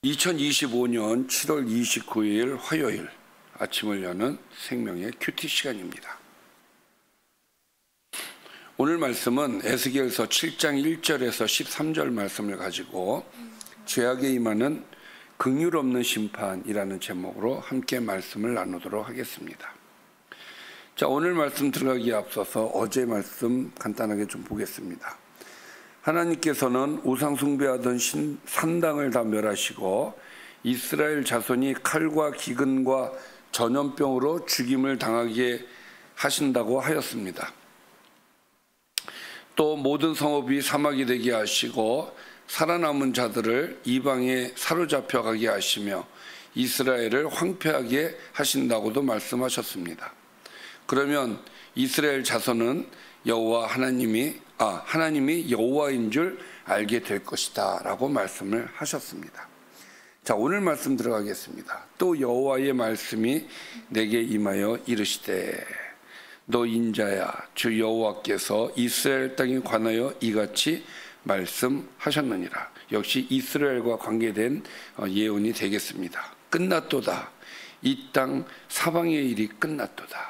2025년 7월 29일 화요일 아침을 여는 생명의 큐티 시간입니다. 오늘 말씀은 에스겔서 7장 1절에서 13절 말씀을 가지고 죄악에 임하는 긍휼 없는 심판이라는 제목으로 함께 말씀을 나누도록 하겠습니다. 자, 오늘 말씀 들어가기에 앞서서 어제 말씀 간단하게 좀 보겠습니다. 하나님께서는 우상 숭배하던 산당을 다 멸하시고 이스라엘 자손이 칼과 기근과 전염병으로 죽임을 당하게 하신다고 하였습니다. 또 모든 성읍이 사막이 되게 하시고 살아남은 자들을 이방에 사로잡혀 가게 하시며 이스라엘을 황폐하게 하신다고도 말씀하셨습니다. 그러면 이스라엘 자손은 하나님이 여호와인 줄 알게 될 것이다 라고 말씀을 하셨습니다. 자, 오늘 말씀 들어가겠습니다. 또 여호와의 말씀이 내게 임하여 이르시되 너 인자야, 주 여호와께서 이스라엘 땅에 관하여 이같이 말씀하셨느니라. 역시 이스라엘과 관계된 예언이 되겠습니다. 끝났도다. 이 땅 사방의 일이 끝났도다.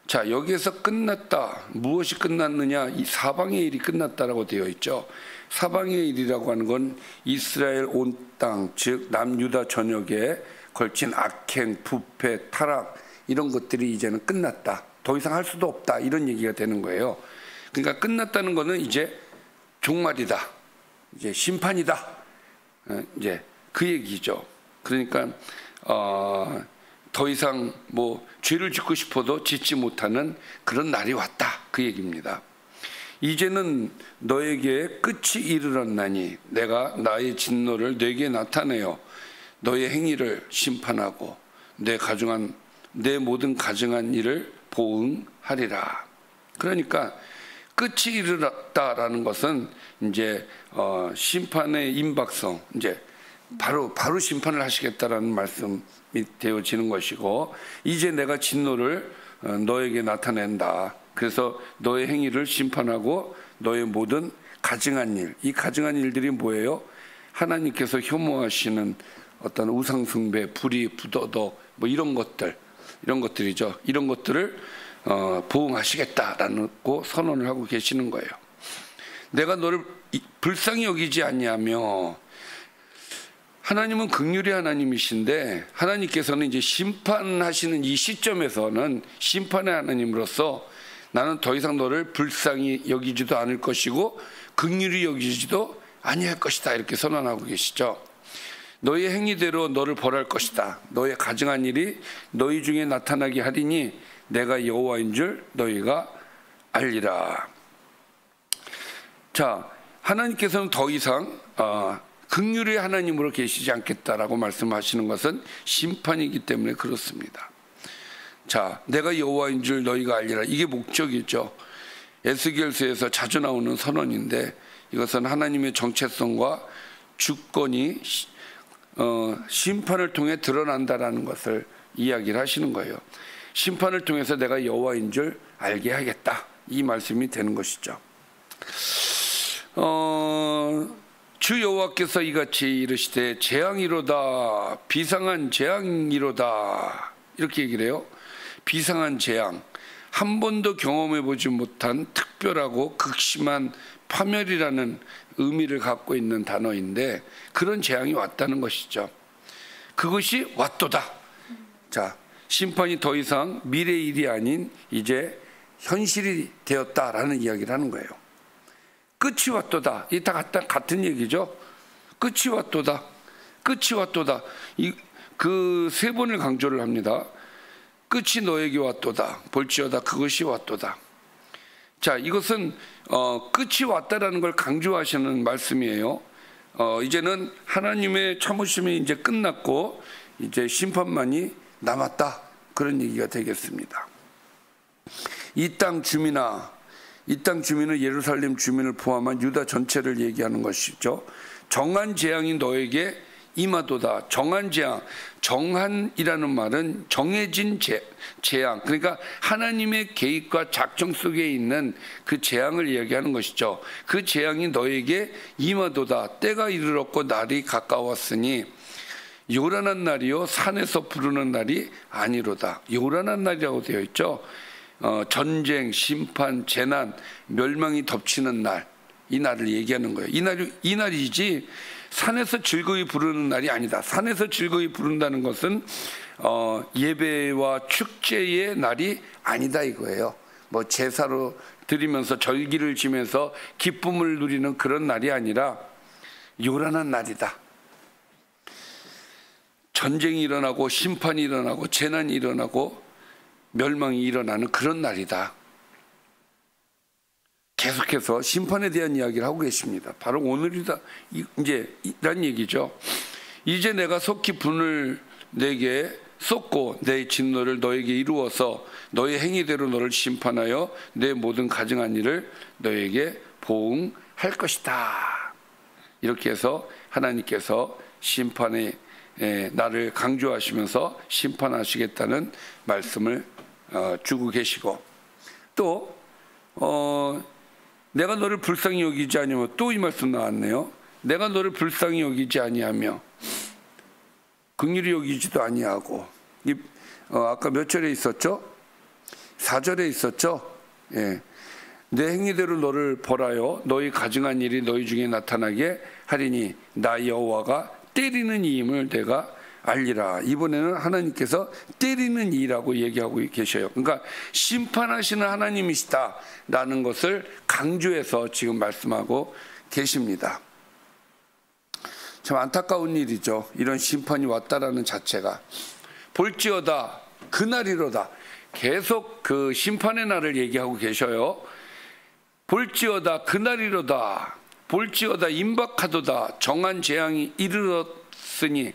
자, 여기에서 끝났다. 무엇이 끝났느냐? 이 사방의 일이 끝났다라고 되어 있죠. 사방의 일이라고 하는 건 이스라엘 온 땅, 즉 남유다 전역에 걸친 악행, 부패, 타락 이런 것들이 이제는 끝났다. 더 이상 할 수도 없다. 이런 얘기가 되는 거예요. 그러니까 끝났다는 거는 이제 종말이다. 이제 심판이다. 이제 그 얘기죠. 그러니까 더 이상 죄를 짓고 싶어도 짓지 못하는 그런 날이 왔다. 그 얘기입니다. 이제는 너에게 끝이 이르렀나니 내가 나의 진노를 네게 나타내어 너의 행위를 심판하고 내 모든 가증한 일을 보응하리라. 그러니까 끝이 이르렀다라는 것은 이제 심판의 임박성, 이제 바로 심판을 하시겠다라는 말씀이 되어지는 것이고, 이제 내가 진노를 너에게 나타낸다. 그래서 너의 행위를 심판하고 너의 모든 가증한 일, 이 가증한 일들이 뭐예요? 하나님께서 혐오하시는 어떤 우상숭배, 불의, 부도덕 이런 것들이죠. 이런 것들을 보응하시겠다라고 선언을 하고 계시는 거예요. 내가 너를 불쌍히 여기지 않냐며. 하나님은 긍휼의 하나님이신데 하나님께서는 이제 심판하시는 이 시점에서는 심판의 하나님으로서 나는 더 이상 너를 불쌍히 여기지도 않을 것이고 긍휼히 여기지도 아니할 것이다. 이렇게 선언하고 계시죠. 너의 행위대로 너를 벌할 것이다. 너의 가증한 일이 너희 중에 나타나게 하리니 내가 여호와인 줄 너희가 알리라. 자, 하나님께서는 더 이상 긍휼의 하나님으로 계시지 않겠다라고 말씀하시는 것은 심판이기 때문에 그렇습니다. 자, 내가 여호와인 줄 너희가 알리라. 이게 목적이죠. 에스겔서에서 자주 나오는 선언인데 이것은 하나님의 정체성과 주권이 심판을 통해 드러난다라는 것을 이야기를 하시는 거예요. 심판을 통해서 내가 여호와인 줄 알게 하겠다. 이 말씀이 되는 것이죠. 주 여호와께서 이같이 이르시되 재앙이로다. 비상한 재앙이로다. 이렇게 얘기를 해요. 비상한 재앙, 한 번도 경험해 보지 못한 특별하고 극심한 파멸이라는 의미를 갖고 있는 단어인데 그런 재앙이 왔다는 것이죠. 그것이 왔도다. 자, 심판이 더 이상 미래의 일이 아닌 이제 현실이 되었다라는 이야기를 하는 거예요. 끝이 왔도다. 이 다 같은 얘기죠. 끝이 왔도다. 끝이 왔도다. 그 세 번을 강조를 합니다. 끝이 너에게 왔도다. 볼지어다 그것이 왔도다. 자, 이것은 끝이 왔다라는 걸 강조하시는 말씀이에요. 이제는 하나님의 참으심이 이제 끝났고 이제 심판만이 남았다. 그런 얘기가 되겠습니다. 이 땅 주민은 예루살렘 주민을 포함한 유다 전체를 얘기하는 것이죠. 정한 재앙이 너에게 임하도다. 정한 재앙. 정한이라는 말은 정해진 재앙. 그러니까 하나님의 계획과 작정 속에 있는 그 재앙을 이야기하는 것이죠. 그 재앙이 너에게 임하도다. 때가 이르렀고 날이 가까웠으니 요란한 날이요 산에서 부르는 날이 아니로다. 요란한 날이라고 되어 있죠. 전쟁, 심판, 재난, 멸망이 덮치는 날, 이 날을 얘기하는 거예요. 이 날이지 산에서 즐거이 부르는 날이 아니다. 산에서 즐거이 부른다는 것은 예배와 축제의 날이 아니다 이거예요. 뭐 제사로 드리면서 절기를 지면서 기쁨을 누리는 그런 날이 아니라 요란한 날이다. 전쟁이 일어나고 심판이 일어나고 재난이 일어나고 멸망이 일어나는 그런 날이다. 계속해서 심판에 대한 이야기를 하고 계십니다. 바로 오늘이다. 이제 이란 얘기죠. 이제 내가 속히 분을 내게 쏟고 내 진노를 너에게 이루어서 너의 행위대로 너를 심판하여 내 모든 가증한 일을 너에게 보응할 것이다. 이렇게 해서 하나님께서 심판의 나를 강조하시면서 심판하시겠다는 말씀을 주고 계시고, 또 내가 너를 불쌍히 여기지 아니하며, 또 이 말씀 나왔네요. 내가 너를 불쌍히 여기지 아니하며 긍휼히 여기지도 아니하고, 아까 몇 절에 있었죠? 4절에 있었죠? 예. 내 행위대로 너를 벌하여 너희 가증한 일이 너희 중에 나타나게 하리니 나 여호와가 때리는 이임을 내가 알리라. 이번에는 하나님께서 때리는 이라고 얘기하고 계셔요. 그러니까 심판하시는 하나님이시다라는 것을 강조해서 지금 말씀하고 계십니다. 참 안타까운 일이죠. 이런 심판이 왔다라는 자체가. 볼지어다 그날이로다. 계속 그 심판의 날을 얘기하고 계셔요. 볼지어다 그날이로다. 볼지어다 임박하도다. 정한 재앙이 이르렀으니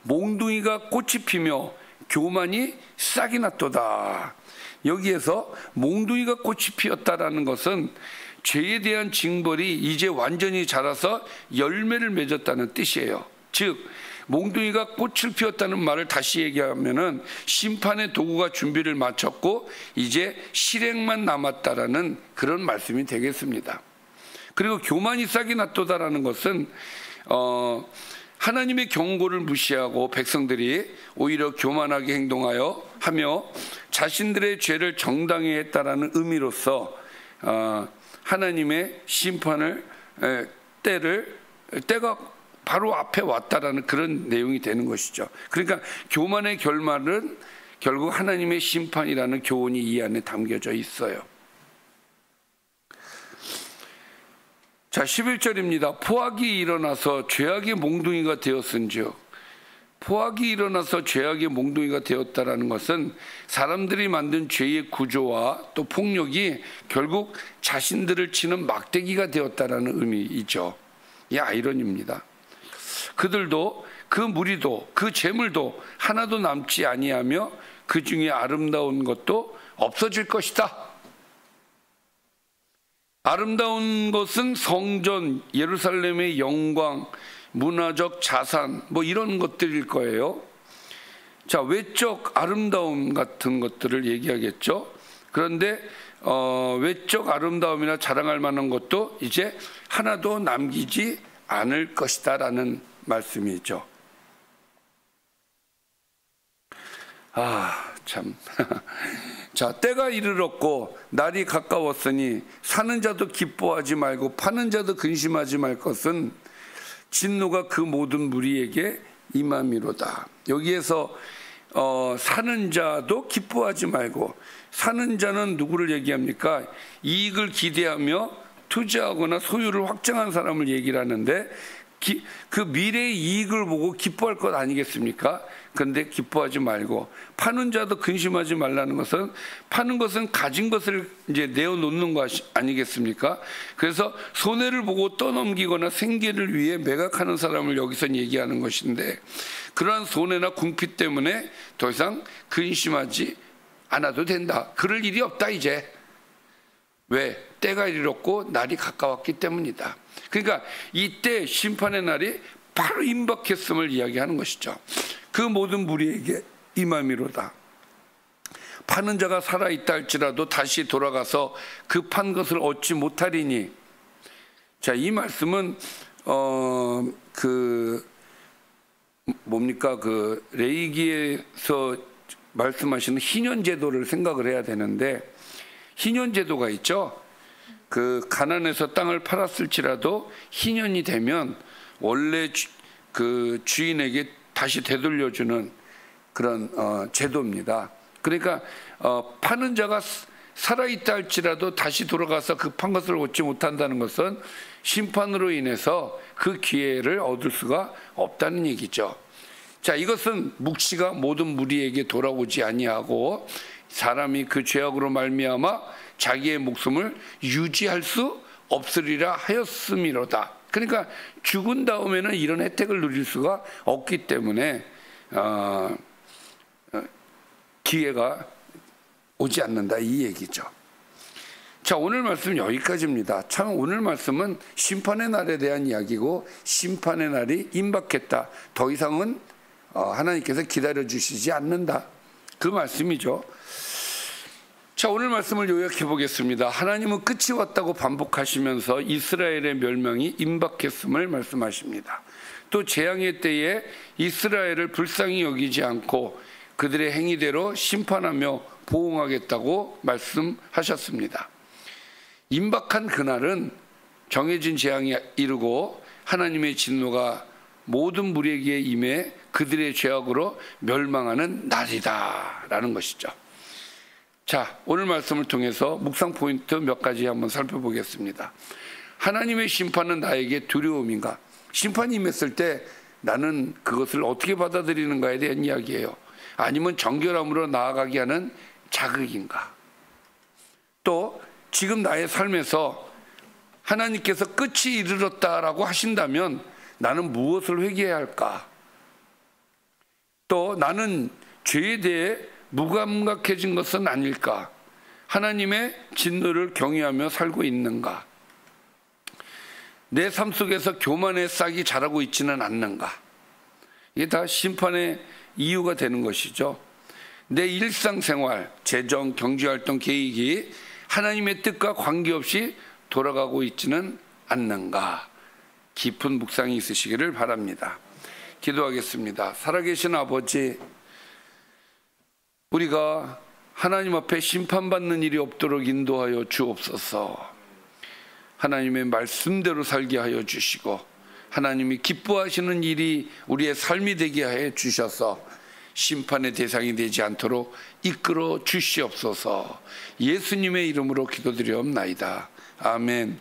몽둥이가 꽃이 피며 교만이 싹이 났도다. 여기에서 몽둥이가 꽃이 피었다라는 것은 죄에 대한 징벌이 이제 완전히 자라서 열매를 맺었다는 뜻이에요. 즉 몽둥이가 꽃을 피웠다는 말을 다시 얘기하면은 심판의 도구가 준비를 마쳤고 이제 실행만 남았다라는 그런 말씀이 되겠습니다. 그리고 교만이 싹이 났도다라는 것은 하나님의 경고를 무시하고 백성들이 오히려 교만하게 하며 자신들의 죄를 정당히 했다라는 의미로서 하나님의 심판을 때가 바로 앞에 왔다라는 그런 내용이 되는 것이죠. 그러니까 교만의 결말은 결국 하나님의 심판이라는 교훈이 이 안에 담겨져 있어요. 자, 11절입니다. 포악이 일어나서 죄악의 몽둥이가 되었은즉, 포악이 일어나서 죄악의 몽둥이가 되었다라는 것은 사람들이 만든 죄의 구조와 또 폭력이 결국 자신들을 치는 막대기가 되었다라는 의미이죠. 이 아이러니입니다. 그들도 그 무리도 그 재물도 하나도 남지 아니하며 그 중에 아름다운 것도 없어질 것이다. 아름다운 것은 성전, 예루살렘의 영광, 문화적 자산, 뭐 이런 것들일 거예요. 자, 외적 아름다움 같은 것들을 얘기하겠죠. 그런데 외적 아름다움이나 자랑할 만한 것도 이제 하나도 남기지 않을 것이다 라는 말씀이죠. 참. 자, 때가 이르렀고 날이 가까웠으니 사는 자도 기뻐하지 말고 파는 자도 근심하지 말 것은 진노가 그 모든 무리에게 임함이로다. 여기에서 사는 자도 기뻐하지 말고, 사는 자는 누구를 얘기합니까? 이익을 기대하며 투자하거나 소유를 확장한 사람을 얘기를 하는데 그 미래의 이익을 보고 기뻐할 것 아니겠습니까? 그런데 기뻐하지 말고, 파는 자도 근심하지 말라는 것은, 파는 것은 가진 것을 이제 내어놓는 것 아니겠습니까? 그래서 손해를 보고 떠넘기거나 생계를 위해 매각하는 사람을 여기서 얘기하는 것인데, 그러한 손해나 궁핍 때문에 더 이상 근심하지 않아도 된다. 그럴 일이 없다 이제. 왜? 때가 이르렀고 날이 가까웠기 때문이다. 그러니까 이때 심판의 날이 바로 임박했음을 이야기하는 것이죠. 그 모든 무리에게 임함이로다. 파는 자가 살아있다 할지라도 다시 돌아가서 그 판 것을 얻지 못하리니. 자, 이 말씀은 레위기에서 말씀하시는 희년제도를 생각을 해야 되는데, 희년제도가 있죠. 그 가나안에서 땅을 팔았을지라도 희년이 되면 원래 그 주인에게 다시 되돌려주는 그런 제도입니다. 그러니까 파는 자가 살아있다 할지라도 다시 돌아가서 그 판 것을 얻지 못한다는 것은 심판으로 인해서 그 기회를 얻을 수가 없다는 얘기죠. 자, 이것은 묵시가 모든 무리에게 돌아오지 아니하고 사람이 그 죄악으로 말미암아 자기의 목숨을 유지할 수 없으리라 하였음이로다. 그러니까 죽은 다음에는 이런 혜택을 누릴 수가 없기 때문에 기회가 오지 않는다, 이 얘기죠. 자, 오늘 말씀은 여기까지입니다. 참 오늘 말씀은 심판의 날에 대한 이야기고 심판의 날이 임박했다. 더 이상은 하나님께서 기다려주시지 않는다, 그 말씀이죠. 자, 오늘 말씀을 요약해 보겠습니다. 하나님은 끝이 왔다고 반복하시면서 이스라엘의 멸망이 임박했음을 말씀하십니다. 또 재앙의 때에 이스라엘을 불쌍히 여기지 않고 그들의 행위대로 심판하며 보응하겠다고 말씀하셨습니다. 임박한 그날은 정해진 재앙이 이르고 하나님의 진노가 모든 무리에게 임해 그들의 죄악으로 멸망하는 날이다라는 것이죠. 자, 오늘 말씀을 통해서 묵상 포인트 몇 가지 한번 살펴보겠습니다. 하나님의 심판은 나에게 두려움인가? 심판이 임했을 때 나는 그것을 어떻게 받아들이는가에 대한 이야기예요. 아니면 정결함으로 나아가게 하는 자극인가? 또 지금 나의 삶에서 하나님께서 끝이 이르렀다라고 하신다면 나는 무엇을 회개해야 할까? 또 나는 죄에 대해 무감각해진 것은 아닐까? 하나님의 진노를 경외하며 살고 있는가? 내 삶 속에서 교만의 싹이 자라고 있지는 않는가? 이게 다 심판의 이유가 되는 것이죠. 내 일상생활, 재정, 경제활동 계획이 하나님의 뜻과 관계없이 돌아가고 있지는 않는가? 깊은 묵상이 있으시기를 바랍니다. 기도하겠습니다. 살아계신 아버지, 우리가 하나님 앞에 심판받는 일이 없도록 인도하여 주옵소서. 하나님의 말씀대로 살게 하여 주시고 하나님이 기뻐하시는 일이 우리의 삶이 되게 하여 주셔서 심판의 대상이 되지 않도록 이끌어 주시옵소서. 예수님의 이름으로 기도드리옵나이다. 아멘.